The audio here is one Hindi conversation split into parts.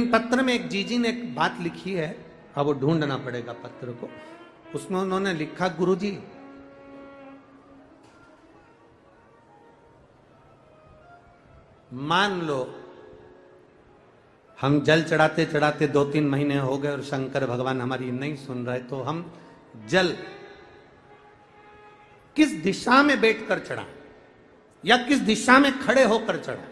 पत्र में एक जीजी ने एक बात लिखी है, अब वो ढूंढना पड़ेगा पत्र को। उसमें उन्होंने लिखा, गुरुजी मान लो हम जल चढ़ाते चढ़ाते 2-3 महीने हो गए और शंकर भगवान हमारी नहीं सुन रहे, तो हम जल किस दिशा में बैठकर चढ़ाएं या किस दिशा में खड़े होकर चढ़ाएं?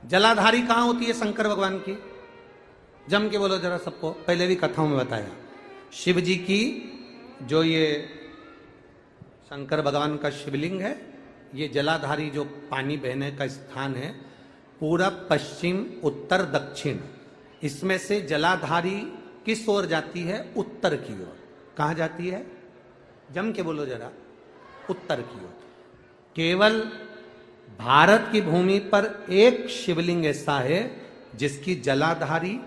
जलाधारी कहां होती है शंकर भगवान की? जम के बोलो जरा सबको, पहले भी कथाओं में बताया। शिव जी की जो ये शंकर भगवान का शिवलिंग है, ये जलाधारी जो पानी बहने का स्थान है, पूरब पश्चिम उत्तर दक्षिण, इसमें से जलाधारी किस ओर जाती है? उत्तर की ओर। कहां जाती है? जम के बोलो जरा, उत्तर की ओर। केवल भारत की भूमि पर एक शिवलिंग ऐसा है जिसकी जलाधारी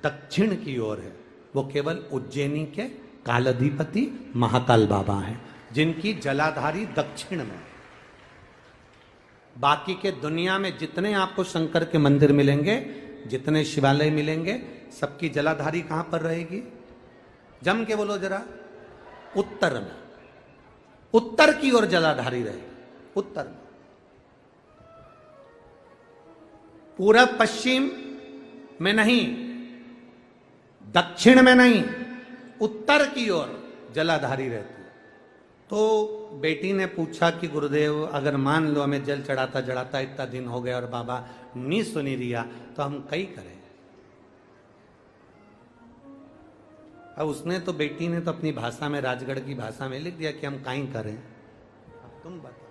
दक्षिण की ओर है, वो केवल उज्जैनी के कालाधिपति महाकाल बाबा हैं, जिनकी जलाधारी दक्षिण में। बाकी के दुनिया में जितने आपको शंकर के मंदिर मिलेंगे, जितने शिवालय मिलेंगे, सबकी जलाधारी कहां पर रहेगी? जम के बोलो जरा, उत्तर में। उत्तर की ओर जलाधारी रहेगी, उत्तर में। पूरब पश्चिम में नहीं, दक्षिण में नहीं, उत्तर की ओर जलाधारी रहती है। तो बेटी ने पूछा कि गुरुदेव अगर मान लो हमें जल चढ़ाता चढ़ाता इतना दिन हो गया और बाबा नहीं सुनी रिया, तो हम कई करें? अब उसने तो, बेटी ने तो अपनी भाषा में, राजगढ़ की भाषा में लिख दिया कि हम काई करें। अब तुम बताओ।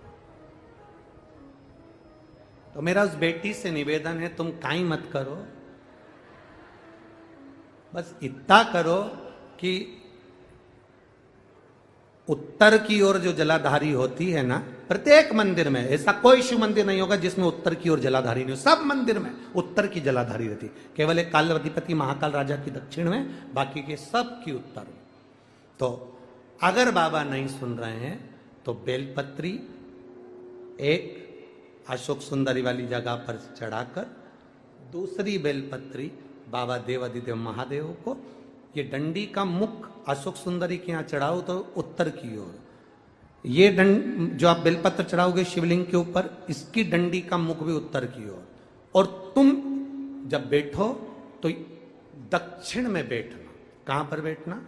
तो मेरा उस बेटी से निवेदन है, तुम काई मत करो, बस इतना करो कि उत्तर की ओर जो जलाधारी होती है ना, प्रत्येक मंदिर में, ऐसा कोई शिव मंदिर नहीं होगा जिसमें उत्तर की ओर जलाधारी नहीं हो। सब मंदिर में उत्तर की जलाधारी रहती, केवल एक कालाधिपति महाकाल राजा की दक्षिण में, बाकी के सब की उत्तर में। तो अगर बाबा नहीं सुन रहे हैं तो बेलपत्री एक अशोक सुंदरी वाली जगह पर चढ़ाकर, दूसरी बेलपत्री बाबा देवादिदेव महादेव को, ये डंडी का मुख अशोक सुंदरी के यहां चढ़ाओ तो उत्तर की ओर। ये जो आप बेलपत्र चढ़ाओगे शिवलिंग के ऊपर, इसकी डंडी का मुख भी उत्तर की ओर। और तुम जब बैठो तो दक्षिण में बैठना। कहां पर बैठना?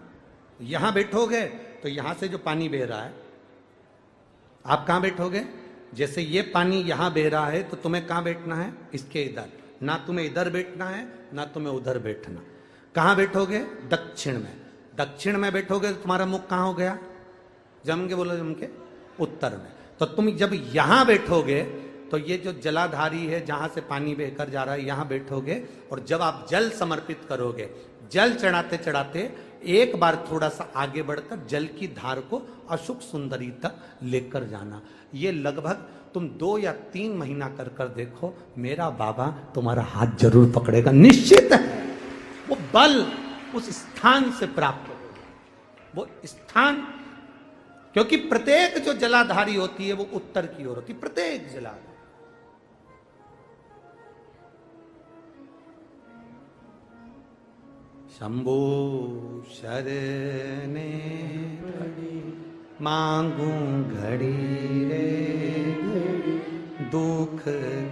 यहां बैठोगे तो यहां से जो पानी बह रहा है, आप कहां बैठोगे? जैसे ये पानी यहां बह रहा है तो तुम्हें कहां बैठना है? इसके इधर। ना तुम्हें इधर बैठना है ना तुम्हें उधर बैठना। कहां बैठोगे? दक्षिण में। दक्षिण में बैठोगे तो तुम्हारा मुख कहां हो गया? जम के बोलो, जम के उत्तर में। तो तुम जब यहां बैठोगे तो ये जो जलाधारी है जहां से पानी बहकर जा रहा है, यहां बैठोगे। और जब आप जल समर्पित करोगे, जल चढ़ाते चढ़ाते एक बार थोड़ा सा आगे बढ़कर जल की धार को अशोक सुंदरी तक लेकर जाना। ये लगभग तुम 2 या 3 महीना कर कर देखो, मेरा बाबा तुम्हारा हाथ जरूर पकड़ेगा, निश्चित है। वो बल उस स्थान से प्राप्त होगा, वो स्थान, क्योंकि प्रत्येक जो जलाधारी होती है वो उत्तर की ओर होती है, प्रत्येक जलाधारी। शंभो शरणे मांगू घड़ी रे, दुख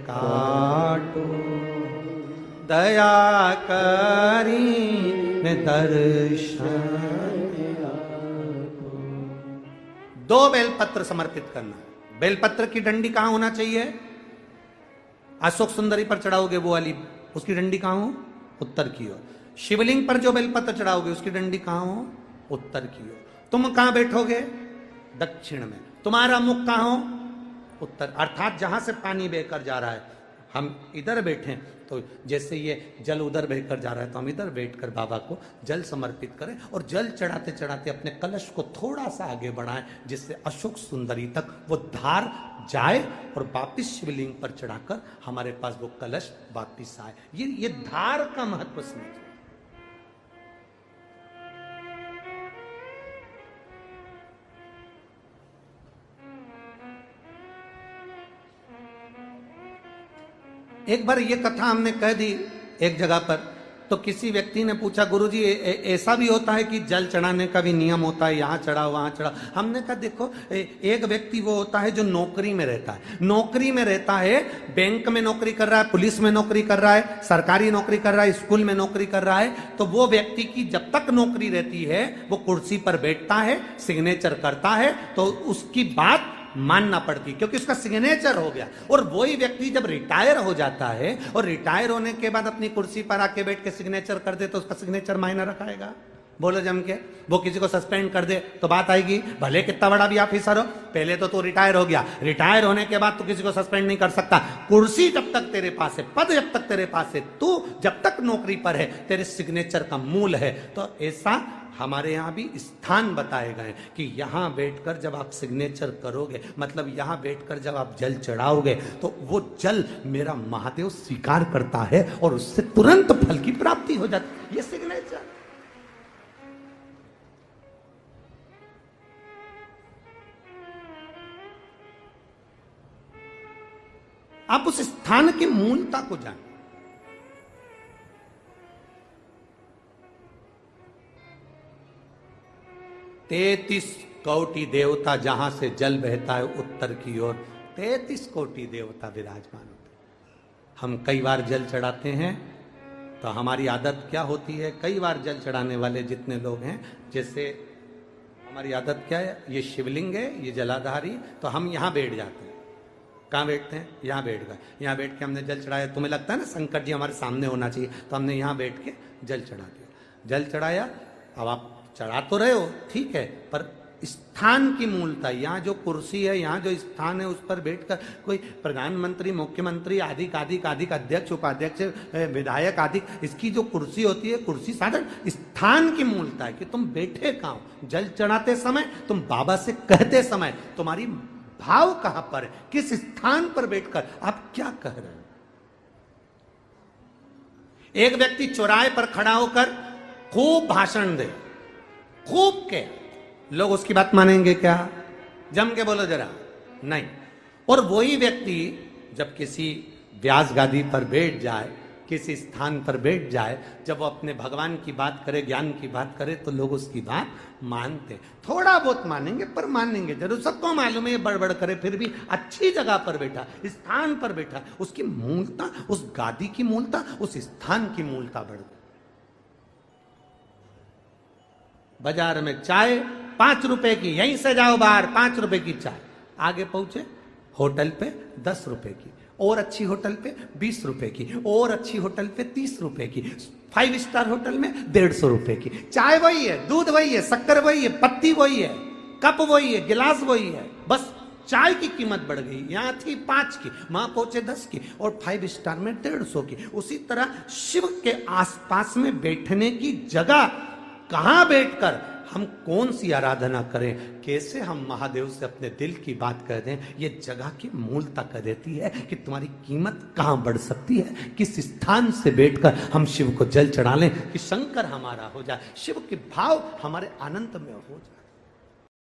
काटो दया करी ने दर्शन। 2 बेलपत्र समर्पित करना है। बेलपत्र की डंडी कहां होना चाहिए? अशोक सुंदरी पर चढ़ाओगे वो वाली, उसकी डंडी कहां हो? उत्तर की ओर। शिवलिंग पर जो बेलपत्र चढ़ाओगे उसकी डंडी कहां हो? उत्तर की ओर। तुम कहां बैठोगे? दक्षिण में। तुम्हारा मुख कहां हो? उत्तर, अर्थात जहां से पानी बहकर जा रहा है। हम इधर बैठे तो जैसे ये जल उधर बहकर जा रहा है तो हम इधर बैठकर बाबा को जल समर्पित करें, और जल चढ़ाते चढ़ाते अपने कलश को थोड़ा सा आगे बढ़ाएं, जिससे अशोक सुंदरी तक वो धार जाए और वापिस शिवलिंग पर चढ़ाकर हमारे पास वो कलश वापिस आए। ये धार का महत्व समझिए। एक बार ये कथा हमने कह दी एक जगह पर, तो किसी व्यक्ति ने पूछा, गुरुजी ऐसा भी होता है कि जल चढ़ाने का भी नियम होता है, यहाँ चढ़ाओ वहां चढ़ाओ? हमने कहा देखो, एक व्यक्ति वो होता है जो नौकरी में रहता है, नौकरी में रहता है, बैंक में नौकरी कर रहा है, पुलिस में नौकरी कर रहा है, सरकारी नौकरी कर रहा है, स्कूल में नौकरी कर रहा है, तो वो व्यक्ति की जब तक नौकरी रहती है वो कुर्सी पर बैठता है, सिग्नेचर करता है, तो उसकी बात मानना पड़ती, क्योंकि उसका सिग्नेचर हो गया। और वही व्यक्ति जब रिटायर हो जाता है और रिटायर होने के बाद अपनी कुर्सी पर आके बैठ के सिग्नेचर कर दे, तो उसका सिग्नेचर मायना रखाएगा? बोलो जम के। वो किसी को सस्पेंड कर दे तो बात आएगी, भले कितना बड़ा भी ऑफिसर हो, पहले तो तू रिटायर हो गया, रिटायर होने के बाद तू किसी को सस्पेंड नहीं कर सकता। कुर्सी जब तक तेरे पास है, पद जब तक तेरे पास है, तू जब तक नौकरी पर है, तेरे सिग्नेचर का मूल है। तो ऐसा हमारे यहां भी स्थान बताए गए कि यहां बैठकर जब आप सिग्नेचर करोगे, मतलब यहां बैठकर जब आप जल चढ़ाओगे, तो वो जल मेरा महादेव स्वीकार करता है और उससे तुरंत फल की प्राप्ति हो जाती है। ये सिग्नेचर। आप उस स्थान की मूलता को जानें। तैतीस कोटि देवता जहां से जल बहता है उत्तर की ओर, 33 कोटि देवता विराजमान होते हैं। हम कई बार जल चढ़ाते हैं, तो हमारी आदत क्या होती है, कई बार जल चढ़ाने वाले जितने लोग हैं, जैसे हमारी आदत क्या है, ये शिवलिंग है, ये जलाधारी, तो हम यहां बैठ जाते हैं। कहाँ बैठते हैं? यहाँ बैठ गए, यहाँ बैठ के हमने जल चढ़ाया। तुम्हें लगता है ना शंकर जी हमारे सामने होना चाहिए, तो हमने यहाँ बैठ के जल चढ़ा दिया। जल चढ़ाया, अब आप चढ़ा तो रहे हो, ठीक है, पर स्थान की मूलता, यहाँ जो कुर्सी है, यहाँ जो स्थान है, उस पर बैठकर कोई प्रधानमंत्री, मुख्यमंत्री, आदि अध्यक्ष, उपाध्यक्ष, विधायक आदि, इसकी जो कुर्सी होती है, कुर्सी साधारण स्थान की मूलता है कि तुम बैठे कहाँ हो। जल चढ़ाते समय, तुम बाबा से कहते समय, तुम्हारी भाव कहां पर है, किस स्थान पर बैठकर आप क्या कह रहे हो। एक व्यक्ति चौराहे पर खड़ा होकर खूब भाषण दे, खूब के, लोग उसकी बात मानेंगे क्या? जम के बोलो जरा, नहीं। और वही व्यक्ति जब किसी व्यास गादी पर बैठ जाए, किसी स्थान पर बैठ जाए, जब वो अपने भगवान की बात करे, ज्ञान की बात करे, तो लोग उसकी बात मानते, थोड़ा बहुत मानेंगे पर मानेंगे जरूर। सबको मालूम है ये बड़बड़ करे, फिर भी अच्छी जगह पर बैठा, स्थान पर बैठा, उसकी मूलता, उस गादी की मूलता, उस स्थान की मूलता बढ़ गई। बाजार में चाय 5 रुपए की, यहीं से जाओ बाहर 5 रुपए की चाय, आगे पहुंचे होटल पे 10 रुपए की, और अच्छी होटल पे 20 रुपए की, और अच्छी होटल पे 30 रुपए की, 5 स्टार होटल में 150 रुपए की। चाय वही है, दूध वही है, शक्कर वही है, पत्ती वही है, कप वही है, गिलास वही है, बस चाय की कीमत बढ़ गई। यहां थी 5 की, वहां पहुंचे 10 की, और 5 स्टार में 150 की। उसी तरह शिव के आसपास में बैठने की जगह, कहां बैठकर हम कौन सी आराधना करें, कैसे हम महादेव से अपने दिल की बात कह दें, ये जगह की मूलता कह देती है कि तुम्हारी कीमत कहां बढ़ सकती है। किस स्थान से बैठकर हम शिव को जल चढ़ा लें कि शंकर हमारा हो जाए, शिव के भाव हमारे आनंद में हो जाए।